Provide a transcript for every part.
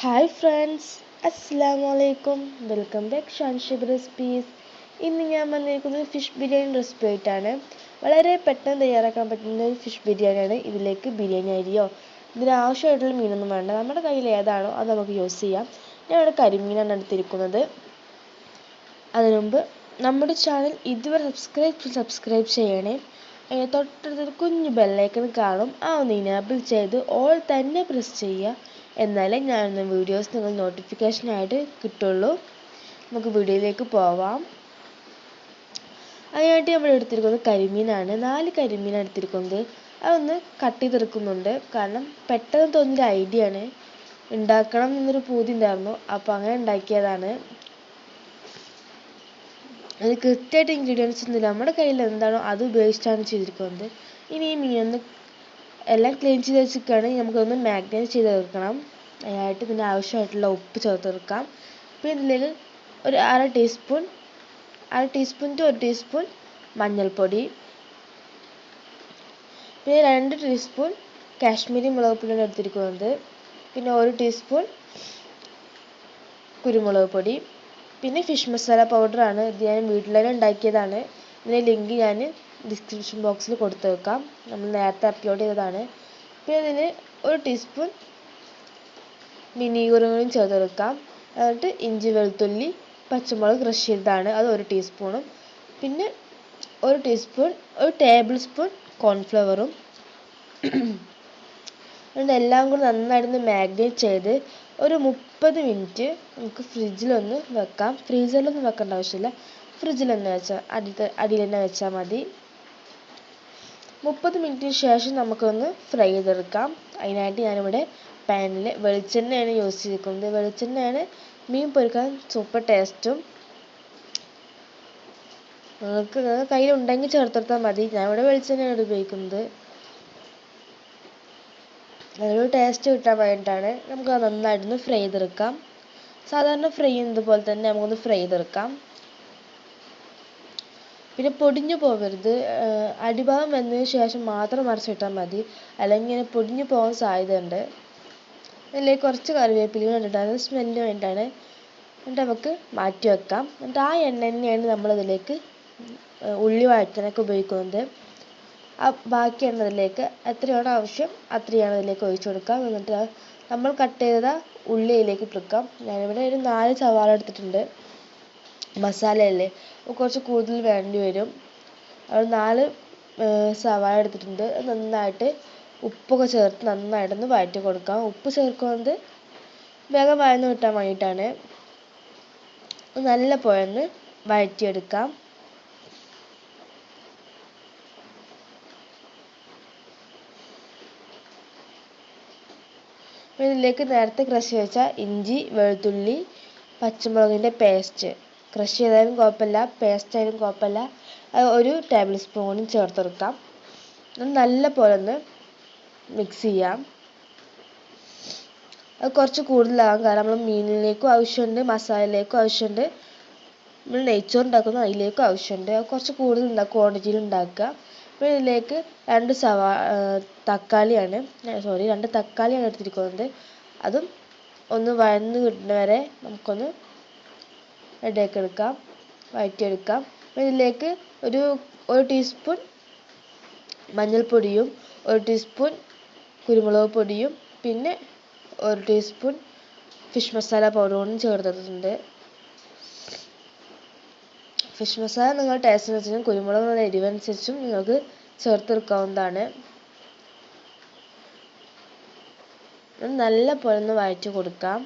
Hi friends, Assalamu alaikum. Welcome back SHANSHABI recipes. ഇന്ന് ഞാൻ വന്നിരിക്കുന്നത് ഫിഷ് ബിരിയാണി റെസിപ്പി ആയിട്ടാണ്. വളരെ പെട്ടെന്ന് തയ്യാറാക്കാൻ പറ്റുന്ന ഒരു ഫിഷ് ബിരിയാണിയാണ്. ഇതിലേക്ക് ബിരിയാണി അരിയോ ഇതിനാവശ്യമായിട്ടുള്ള മീനൊന്നും വേണ്ട. നമ്മുടെ കയ്യിൽ ഏതാണോ അത് നമുക്ക് യൂസ് ചെയ്യാം. ഞാൻ ഇവിടെ കരിമീനാണ് എടുത്തിരിക്കുന്നത്. അതിനു മുമ്പ് നമ്മുടെ ചാനൽ ഇതുവരെ സബ്സ്ക്രൈബ് ചെയ്യണേ. അതിന് തൊട്ടടുത്തൊരു കുഞ്ഞു ബെല്ലൈക്കൺ കാണും. ആ ഒന്ന് ഇനേബിൾ ചെയ്ത് ഓൾ തന്നെ പ്രസ് ചെയ്യുക. എന്നാലേ ഞാൻ വീഡിയോസ് നിങ്ങൾ നോട്ടിഫിക്കേഷനായിട്ട് കിട്ടുള്ളൂ. നമുക്ക് വീഡിയോയിലേക്ക് പോവാം. അതിനായിട്ട് നമ്മൾ എടുത്തിരിക്കുന്നത് കരിമീനാണ്. 4 കരിമീനാണ് എടുത്തിരിക്കുന്നത്. അതൊന്ന് കട്ട് ചെയ്തെടുക്കുന്നുണ്ട്. കാരണം പെട്ടെന്ന് തോന്നിയൊരു ഐഡിയ ആണ്. ഉണ്ടാക്കണം എന്നൊരു പൂതി ഉണ്ടായിരുന്നു. അപ്പോൾ അങ്ങനെ ഉണ്ടാക്കിയതാണ്. അത് കൃത്യമായിട്ട് ഇൻഗ്രീഡിയൻസ് ഒന്നുമില്ല. നമ്മുടെ കയ്യിൽ എന്താണോ അത് ഉപയോഗിച്ചിട്ടാണ് ചെയ്തിരിക്കുന്നത്. ഇനി ഈ മീനൊന്ന് എല്ലാം ക്ലീൻ ചെയ്ത് വെച്ചിട്ടാണ് നമുക്കൊന്ന് മാഗ്നേറ്റ് ചെയ്ത് വെക്കണം. അതിനായിട്ട് ഇതിന് ആവശ്യമായിട്ടുള്ള ഉപ്പ് ചേർത്ത് വെക്കാം. പിന്നെ ഇതിലേക്ക് ഒരു അര ടീസ്പൂൺ ടു 1 ടീസ്പൂൺ മഞ്ഞൾപ്പൊടി, പിന്നെ 2 ടീസ്പൂൺ കാശ്മീരി മുളക് പൊടിയാണ് എടുത്തിരിക്കുന്നത്. പിന്നെ 1 ടീസ്പൂൺ കുരുമുളക് പൊടി, പിന്നെ ഫിഷ് മസാല പൗഡറാണ്. ഇത് ഞാൻ വീട്ടിൽ തന്നെ ഉണ്ടാക്കിയതാണ്. ഇതിൻ്റെ ലിങ്ക് ഞാൻ ഡിസ്ക്രിപ്ഷൻ ബോക്സിൽ കൊടുത്തു വെക്കാം. നമ്മൾ നേരത്തെ അപ്ലോഡ് ചെയ്തതാണ്. പിന്നെ ഇതിന് 1 ടീസ്പൂൺ വിനീഗറും ചേർത്ത് വെക്കാം. എന്നിട്ട് ഇഞ്ചി വെളുത്തുള്ളി പച്ചമുളക് ക്രഷ് ചെയ്തതാണ്, അത് 1 ടീസ്പൂണും, പിന്നെ 1 ടേബിൾ സ്പൂൺ കോൺഫ്ലവറും. എല്ലാം കൂടി നന്നായിട്ടൊന്ന് മാഗ്നേറ്റ് ചെയ്ത് ഒരു 30 മിനിറ്റ് നമുക്ക് ഫ്രിഡ്ജിലൊന്ന് വെക്കാം. ഫ്രീസറിലൊന്നും വെക്കേണ്ട ആവശ്യമില്ല. ഫ്രിഡ്ജിലൊന്ന് വെച്ചാൽ അടിയിൽ തന്നെ വെച്ചാൽ മതി. 30 മിനിറ്റിന് ശേഷം നമുക്കൊന്ന് ഫ്രൈ ചെയ്തെടുക്കാം. അതിനായിട്ട് ഞാനിവിടെ പാനിൽ വെളിച്ചെണ്ണയാണ് യൂസ് ചെയ്തിരിക്കുന്നത്. വെളിച്ചെണ്ണയാണ് മീൻ പൊരിക്കാൻ സൂപ്പർ ടേസ്റ്റും. നിങ്ങൾക്ക് കയ്യിലുണ്ടെങ്കിൽ ചേർത്തെടുത്താൽ മതി. ഞാനിവിടെ വെളിച്ചെണ്ണയാണ് ഉപയോഗിക്കുന്നത്. നല്ലൊരു ടേസ്റ്റ് കിട്ടാൻ വേണ്ടിയിട്ടാണ്. നമുക്ക് നന്നായിട്ടൊന്ന് ഫ്രൈ ചെയ്തെടുക്കാം. സാധാരണ ഫ്രൈ ചെയ്യുന്നത് പോലെ തന്നെ നമുക്കൊന്ന് ഫ്രൈ ചെയ്തെടുക്കാം. പിന്നെ പൊടിഞ്ഞു പോകരുത്. അടിഭാഗം വന്നതിന് ശേഷം മാത്രം മറിച്ചിട്ടാൽ മതി, അല്ലെങ്കിൽ ഇങ്ങനെ പൊടിഞ്ഞു പോകാൻ സാധ്യതയുണ്ട്. അതിലേക്ക് കുറച്ച് കറിവേപ്പിലയും ഇട്ടിട്ടാണ് സ്മെല്ലിന് വേണ്ടിയിട്ടാണ്. എന്നിട്ട് നമുക്ക് മാറ്റി വെക്കാം. എന്നിട്ട് ആ എണ്ണ തന്നെയാണ് നമ്മളതിലേക്ക് ഉള്ളി വഴറ്റാനൊക്കെ ഉപയോഗിക്കുന്നത്. ആ ബാക്കി എണ്ണ അതിലേക്ക് എത്രയാണോ ആവശ്യം അത്രയാണ് അതിലേക്ക് ഒഴിച്ചു കൊടുക്കാം. എന്നിട്ട് നമ്മൾ കട്ട് ചെയ്ത ഉള്ളിയിലേക്ക് ഇട്ടുവെക്കാം. ഞാനിവിടെ ഒരു 4 സവാള എടുത്തിട്ടുണ്ട്. മസാലയല്ലേ, കുറച്ച് കൂടുതൽ വേണ്ടി വരും. അത് 4 സവാള എടുത്തിട്ടുണ്ട്. നന്നായിട്ട് ഉപ്പൊക്കെ ചേർത്ത് നന്നായിട്ടൊന്ന് വഴറ്റി കൊടുക്കാം. ഉപ്പ് ചേർക്കുന്നത് വേഗം വഴന്ന് കിട്ടാൻ വേണ്ടിയിട്ടാണ്. നല്ല പോലെ വഴറ്റിയെടുക്കാം. ഇതിലേക്ക് നേരത്തെ ക്രഷ് വെച്ച ഇഞ്ചി വെളുത്തുള്ളി പച്ചമുളകിൻ്റെ പേസ്റ്റ്, ക്രഷ് ചെയ്താലും കുഴപ്പമില്ല, പേസ്റ്റ് ആയാലും കുഴപ്പമില്ല, അത് 1 ടേബിൾ സ്പൂണും ചേർത്തെടുക്കാം. നല്ല പോലെ ഒന്ന് മിക്സ് ചെയ്യാം. അത് കുറച്ച് കൂടുതലാകും, കാരണം നമ്മൾ മീനിലേക്കും ആവശ്യമുണ്ട്, മസാലയിലേക്കും ആവശ്യമുണ്ട്, നമ്മൾ നെയ്ച്ചോറ് ഉണ്ടാക്കുന്ന അതിലേക്കും ആവശ്യമുണ്ട്. അത് കുറച്ച് കൂടുതൽ ക്വാണ്ടിറ്റിയിൽ ഉണ്ടാക്കുക. പിന്നെ ഇതിലേക്ക് 2 തക്കാളിയാണ് എടുത്തിരിക്കുന്നത്. അതും ഒന്ന് വഴന്ന് കിട്ടുന്ന വരെ നമുക്കൊന്ന് റെഡിയാക്കി എടുക്കാം, വഴറ്റിയെടുക്കാം. ഇതിലേക്ക് ഒരു ടീസ്പൂൺ മഞ്ഞൾപ്പൊടിയും 1 ടീസ്പൂൺ കുരുമുളക് പൊടിയും പിന്നെ 1 ടീസ്പൂൺ ഫിഷ് മസാല പൗഡറും ചേർത്തിട്ടുണ്ട്. ഫിഷ് മസാല നിങ്ങളുടെ ടേസ്റ്റിന് അനുസരിച്ചും കുരുമുളക് എരിവനുസരിച്ചും നിങ്ങൾക്ക് ചേർത്തെടുക്കാവുന്നതാണ്. നല്ല പോലെ ഒന്ന് വഴറ്റി കൊടുക്കാം.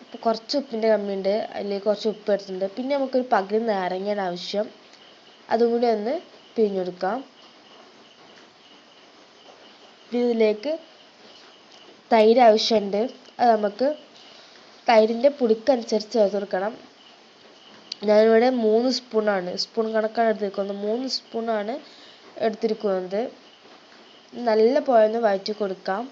അപ്പോൾ കുറച്ച് ഉപ്പിൻ്റെ കമ്മിയുണ്ട്, അതിലേക്ക് കുറച്ച് ഉപ്പ് എടുത്തിട്ടുണ്ട്. പിന്നെ നമുക്കൊരു പകുതി നാരങ്ങയാണ് ആവശ്യം, അതും കൂടി ഒന്ന് പിഴിഞ്ഞെടുക്കാം. പിന്നെ ഇതിലേക്ക് തൈര് ആവശ്യമുണ്ട്. അത് നമുക്ക് തൈരിൻ്റെ പുളിക്കനുസരിച്ച് ചേർത്ത് കൊടുക്കണം. ഞാനിവിടെ 3 സ്പൂൺ കണക്കാണ് എടുത്തിരിക്കുന്നത്. 3 സ്പൂണാണ് എടുത്തിരിക്കുന്നത്. നല്ല പോലെ ഒന്ന് വഴറ്റി കൊടുക്കാം.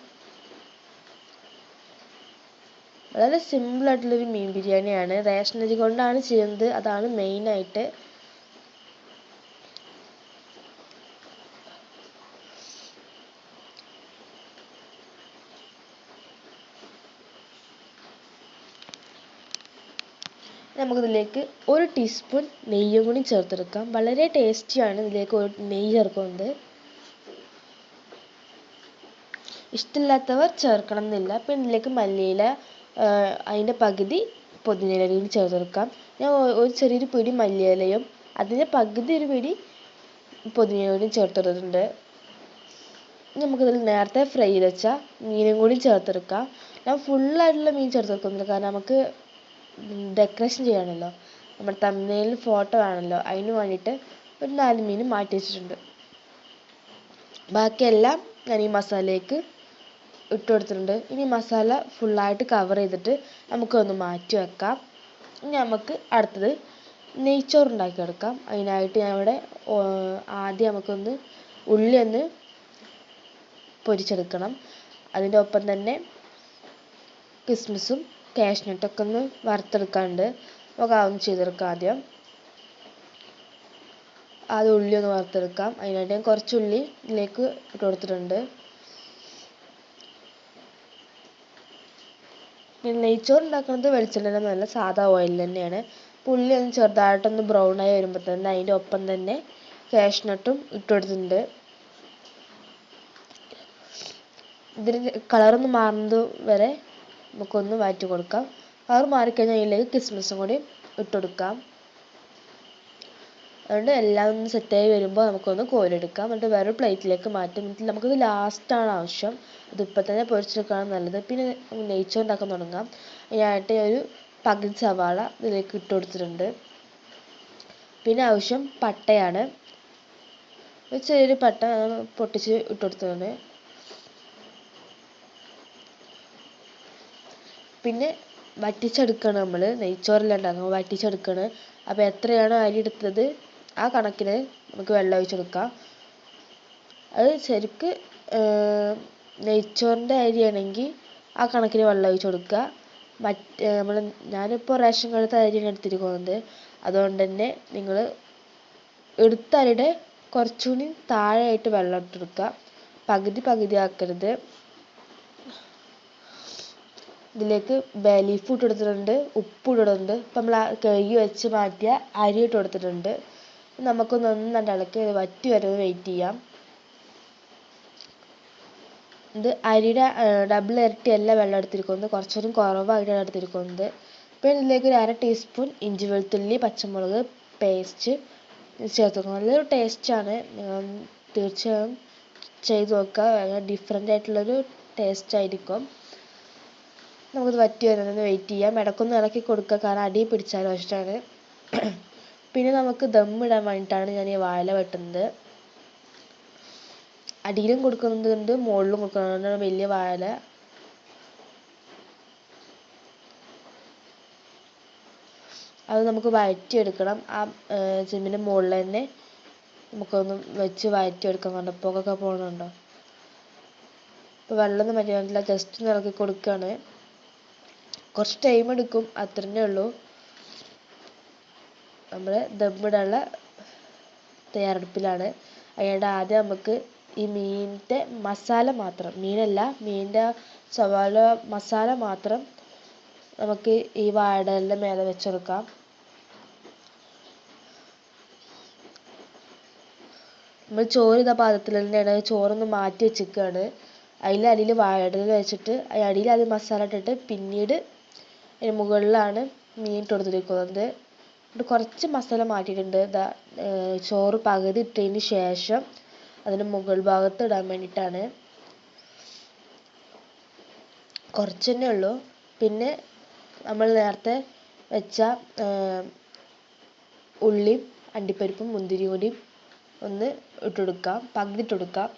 വളരെ സിമ്പിളായിട്ടുള്ളൊരു മീൻ ബിരിയാണിയാണ്. റേഷൻ അരി കൊണ്ടാണ് ചെയ്യുന്നത്, അതാണ് മെയിനായിട്ട്. നമുക്കിതിലേക്ക് 1 ടീസ്പൂൺ നെയ്യും കൂടി ചേർത്തെടുക്കാം. വളരെ ടേസ്റ്റിയാണ് ഇതിലേക്ക് നെയ്യ് ചേർക്കുന്നത്. ഇഷ്ടമില്ലാത്തവർ ചേർക്കണം എന്നില്ല. പിന്നെ ഇതിലേക്ക് മല്ലിയില അതിൻ്റെ പകുതി പുതിനയിലയും ചേർത്തെടുക്കാം. ഞാൻ ഒരു ചെറിയൊരു പിടി മല്ലിയിലയും അതിൻ്റെ പകുതി ഒരു പിടി പുതിനയിലയും ചേർത്തെടുത്തിട്ടുണ്ട്. നമുക്കിതിൽ നേരത്തെ ഫ്രൈ ചെയ്ത് വെച്ച മീനും കൂടി ചേർത്തെടുക്കാം. ഞാൻ ഫുള്ളായിട്ടുള്ള മീൻ ചേർത്തെടുക്കുന്നില്ല, കാരണം നമുക്ക് ഡെക്കറേഷൻ ചെയ്യണമല്ലോ, നമ്മുടെ തമ്പനെയിലിൽ ഫോട്ടോ വേണമല്ലോ, അതിന് വേണ്ടിയിട്ട് ഒരു 4 മീൻ മാറ്റി വെച്ചിട്ടുണ്ട്. ബാക്കിയെല്ലാം ഞാൻ ഈ മസാലയ്ക്ക് ഇട്ട് കൊടുത്തിട്ടുണ്ട്. ഇനി മസാല ഫുള്ളായിട്ട് കവർ ചെയ്തിട്ട് നമുക്കൊന്ന് മാറ്റി വെക്കാം. ഇനി നമുക്ക് അടുത്തത് നെയ്ച്ചോറ് ഉണ്ടാക്കിയെടുക്കാം. അതിനായിട്ട് ഞാൻ ഇവിടെ ആദ്യം നമുക്കൊന്ന് ഉള്ളി ഒന്ന് പൊരിച്ചെടുക്കണം. അതിൻ്റെ ഒപ്പം തന്നെ കിസ്മിസും കാഷ്നട്ടൊക്കെ ഒന്ന് വറുത്തെടുക്കാനുണ്ട്. നമുക്ക് അതൊന്ന് ചെയ്തെടുക്കാം. ആദ്യം ഉള്ളി ഒന്ന് വറുത്തെടുക്കാം. അതിനായിട്ട് ഞാൻ കുറച്ച് ഉള്ളി ഇതിലേക്ക് ഇട്ട് കൊടുത്തിട്ടുണ്ട്. നെയ്ച്ചോറ് ഉണ്ടാക്കുന്നത് വെളിച്ചെണ്ണ നല്ല സാധാ ഓയിൽ തന്നെയാണ്. ഉള്ളി ഒന്ന് ചെറുതായിട്ടൊന്ന് ബ്രൗണായി വരുമ്പോൾ തന്നെ അതിൻ്റെ ഒപ്പം തന്നെ കാഷ്നട്ടും ഇട്ട് കൊടുത്തിട്ടുണ്ട്. ഇതിന് കളറൊന്ന് മാറുന്നത് വരെ നമുക്കൊന്ന് വഴറ്റി കൊടുക്കാം. കളർ മാറിക്കഴിഞ്ഞാൽ അതിലേക്ക് കിസ്മിസും കൂടി ഇട്ട് കൊടുക്കാം. അതുകൊണ്ട് എല്ലാം ഒന്ന് സെറ്റായി വരുമ്പോൾ നമുക്കൊന്ന് കോരിയെടുക്കാം. എന്നിട്ട് വേറൊരു പ്ലേറ്റിലേക്ക് മാറ്റും. നമുക്കിത് ലാസ്റ്റാണ് ആവശ്യം. ഇതിപ്പോൾ തന്നെ പൊരിച്ചെടുക്കുകയാണ് നല്ലത്. പിന്നെ നെയ്ച്ചോറ് ഉണ്ടാക്കാൻ തുടങ്ങാം. അതിനായിട്ട് ഒരു പകുതി സവാള ഇതിലേക്ക് ഇട്ട് കൊടുത്തിട്ടുണ്ട്. പിന്നെ ആവശ്യം പട്ടയാണ്. ഒരു ചെറിയൊരു പട്ട പൊട്ടിച്ച് ഇട്ട് കൊടുത്തിട്ടുണ്ട്. പിന്നെ വറ്റിച്ചെടുക്കണം. നമ്മൾ നെയ്ച്ചോറെല്ലാം ഉണ്ടാക്കുമ്പോൾ വറ്റിച്ചെടുക്കണം. അപ്പോൾ എത്രയാണോ അരി എടുത്തത് ആ കണക്കിന് നമുക്ക് വെള്ളം ഒഴിച്ചെടുക്കാം. അത് ശരിക്ക് നെയ്ച്ചോറിൻ്റെ അരിയാണെങ്കിൽ ആ കണക്കിന് വെള്ളം ഒഴിച്ച് കൊടുക്കുക. ഞാനിപ്പോൾ റേഷൻ കടത്തെ അരിയാണ് എടുത്തിരിക്കുന്നത്. അതുകൊണ്ട് തന്നെ നിങ്ങൾ എടുത്ത അരിയുടെ കുറച്ചുകൂടി താഴെയായിട്ട് വെള്ളം ഇട്ടെടുക്കുക. പകുതി ആക്കരുത്. ഇതിലേക്ക് ബേ ലീഫ് ഇട്ട് കൊടുത്തിട്ടുണ്ട്, ഉപ്പ് ഇട്ട് കൊടുത്തിട്ടുണ്ട്. ഇപ്പം നമ്മൾ കഴുകി വെച്ച് മാറ്റിയ അരി ഇട്ട് കൊടുത്തിട്ടുണ്ട്. നമുക്കൊന്ന് നന്നായിട്ട് ഇളക്കി വറ്റി വരെ വെയിറ്റ് ചെയ്യാം. ഇത് അരിയുടെ ഡബിൾ ഇരട്ടിയല്ല വെള്ളം എടുത്തിരിക്കുന്നത്, കുറച്ചുകൂടി കുറവായിട്ടാണ് എടുത്തിരിക്കുന്നത്. പിന്നെ ഇതിലേക്ക് ഒരു 1/2 ടീസ്പൂൺ ഇഞ്ചി വെളുത്തുള്ളി പച്ചമുളക് പേസ്റ്റ് ചേർത്ത് നല്ലൊരു ടേസ്റ്റാണ്. തീർച്ചയായും ചെയ്ത് നോക്കുക. ഡിഫറെൻ്റ് ആയിട്ടുള്ളൊരു ടേസ്റ്റ് ആയിരിക്കും. നമുക്കിത് വറ്റി വരുന്നത് വെയിറ്റ് ചെയ്യാം. ഇടയ്ക്കൊന്ന് ഇളക്കി കൊടുക്കുക, കാരണം അടി പിടിച്ചാൽ ഇഷ്ടമാണ്. പിന്നെ നമുക്ക് ദമ്മിടാൻ വേണ്ടിയിട്ടാണ് ഞാൻ ഈ വാഴ വെട്ടുന്നത്. അടിയിലും കൊടുക്കുന്നുണ്ട്, മുകളിലും കൊടുക്കുന്നുണ്ട്. വലിയ വാഴ അത് നമുക്ക് വഴറ്റിയെടുക്കണം. ആ ചെമ്പിൻ്റെ മുകളിൽ തന്നെ നമുക്കൊന്ന് വെച്ച് വഴറ്റിയെടുക്കാൻ. കണ്ടപ്പോഴൊക്കെ പോകുന്നുണ്ടോ? ഇപ്പോൾ വെള്ളമൊന്നും പറ്റില്ല, ജസ്റ്റ് ഒന്ന് ഇളക്കി കൊടുക്കുകയാണ്. കുറച്ച് ടൈം എടുക്കും, അത്രേ ഉള്ളൂ. നമ്മൾ ദമ്മിടാനുള്ള തയ്യാറെടുപ്പിലാണ്. അതിനായിട്ട് ആദ്യം നമുക്ക് ഈ മീനിൻ്റെ മസാല മാത്രം, മീനല്ല മീനിൻ്റെ സവാള മസാല മാത്രം നമുക്ക് ഈ വാഴയുടെ മേലെ വെച്ചെടുക്കാം. നമ്മൾ ചോറ് ഇതാ പാത്രത്തിൽ തന്നെയാണ്. ചോറൊന്ന് മാറ്റി വെച്ചിരിക്കുകയാണ്. അടിയിൽ വാഴയുടെ വെച്ചിട്ട് അടിയിൽ ആദ്യം മസാല ഇട്ടിട്ട് പിന്നീട് അതിന് മുകളിലാണ് മീൻ ഇട്ട് കൊടുത്തിരിക്കുന്നത്. എന്നിട്ട് കുറച്ച് മസാല മാറ്റിയിട്ടുണ്ട്. ചോറ് പകുതി ഇട്ടതിന് ശേഷം അതിന് മുകൾ ഭാഗത്ത് ഇടാൻ വേണ്ടിയിട്ടാണ്. കുറച്ച് തന്നെ ഉള്ളൂ. പിന്നെ നമ്മൾ നേരത്തെ വെച്ച ഉള്ളിയും അണ്ടിപ്പരിപ്പും മുന്തിരിയും കൂടി ഒന്ന് ഇട്ടുകൊടുക്കാം, പകുതി ഇട്ടുകൊടുക്കാം.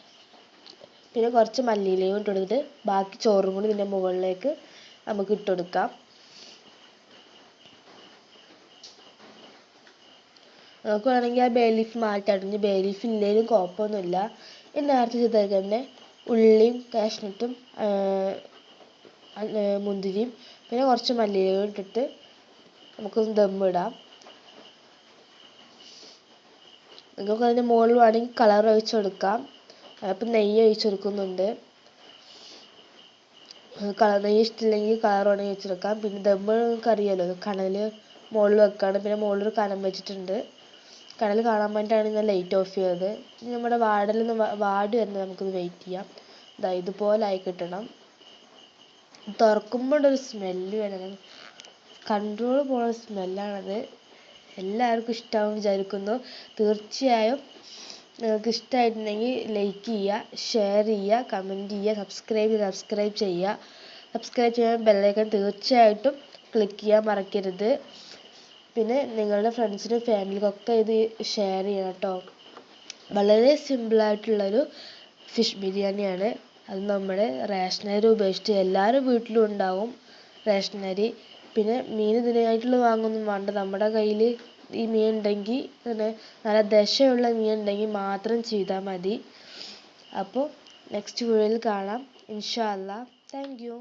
പിന്നെ കുറച്ച് മല്ലിയിലയും ഇട്ടുകൊടുത്തിട്ട് ബാക്കി ചോറും കൂടി ഇതിൻ്റെ മുകളിലേക്ക് നമുക്ക് ഇട്ടുകൊടുക്കാം. നമുക്ക് വേണമെങ്കിൽ ആ ബേ ലീഫ് മാറ്റാം. ബേ ലീഫ് ഇല്ലെങ്കിലും കുഴപ്പമൊന്നുമില്ല. നേരത്തെ ചെയ്താൽ തന്നെ ഉള്ളിയും കാഷ്നട്ടും മുന്തിരിയും പിന്നെ കുറച്ച് മല്ലിയിലയും ഇട്ടിട്ട് നമുക്കൊന്ന് ദമ്മിടാം. നിങ്ങൾക്ക് അതിൻ്റെ മുകളിൽ വേണമെങ്കിൽ കളർ ഒഴിച്ച് കൊടുക്കാം. അപ്പം നെയ്യ് ഒഴിച്ച് കൊടുക്കുന്നുണ്ട്. നെയ്യ് ഇഷ്ടമില്ലെങ്കിൽ കളർ വേണമെങ്കിൽ ഒഴിച്ചെടുക്കാം. പിന്നെ ദമ്മ് നിങ്ങൾക്ക് അറിയാമല്ലോ, കനൽ മുകളിൽ വെക്കുകയാണ്. പിന്നെ മുകളിൽ ഒരു കനം വെച്ചിട്ടുണ്ട്. കനൽ കാണാൻ വേണ്ടിയിട്ടാണ് ഞാൻ ലൈറ്റ് ഓഫ് ചെയ്തത്. ഇനി നമ്മുടെ വാടലൊന്ന് വാടി വരുന്നത് നമുക്കൊന്ന് വെയിറ്റ് ചെയ്യാം. ഇതാ ഇതുപോലെ ആയി കിട്ടണം. തുറക്കുമ്പോൾ ഒരു സ്മെല്ല് വേണം, കൺട്രോൾ പോണ സ്മെല്ലാണത്. എല്ലാവർക്കും ഇഷ്ടമാവും വിചാരിക്കുന്നു. തീർച്ചയായും നിങ്ങൾക്ക് ഇഷ്ടമായിട്ടുണ്ടെങ്കിൽ ലൈക്ക് ചെയ്യുക, ഷെയർ ചെയ്യുക, കമൻറ്റ് ചെയ്യുക, സബ്സ്ക്രൈബ് ചെയ്യുക. സബ്സ്ക്രൈബ് ചെയ്യാൻ ബെല്ലൈക്കൺ തീർച്ചയായിട്ടും ക്ലിക്ക് ചെയ്യാൻ മറക്കരുത്. പിന്നെ നിങ്ങളുടെ ഫ്രണ്ട്സിനും ഫാമിലിക്കൊക്കെ ഇത് ഷെയർ ചെയ്യണം കേട്ടോ. വളരെ സിമ്പിളായിട്ടുള്ളൊരു ഫിഷ് ബിരിയാണിയാണ്. അത് നമ്മുടെ റേഷനരി ഉപയോഗിച്ചിട്ട് എല്ലാവരും വീട്ടിലും ഉണ്ടാവും റേഷനരി. പിന്നെ മീൻ ഇതിനായിട്ടുള്ള വാങ്ങൊന്നും വേണ്ട. നമ്മുടെ കയ്യിൽ ഈ മീൻ ഉണ്ടെങ്കിൽ പിന്നെ നല്ല ദശയുള്ള മീൻ ഉണ്ടെങ്കിൽ മാത്രം ചെയ്താൽ മതി. അപ്പോൾ നെക്സ്റ്റ് വീഡിയോയിൽ കാണാം ഇൻഷാ അല്ലാ. Thank you.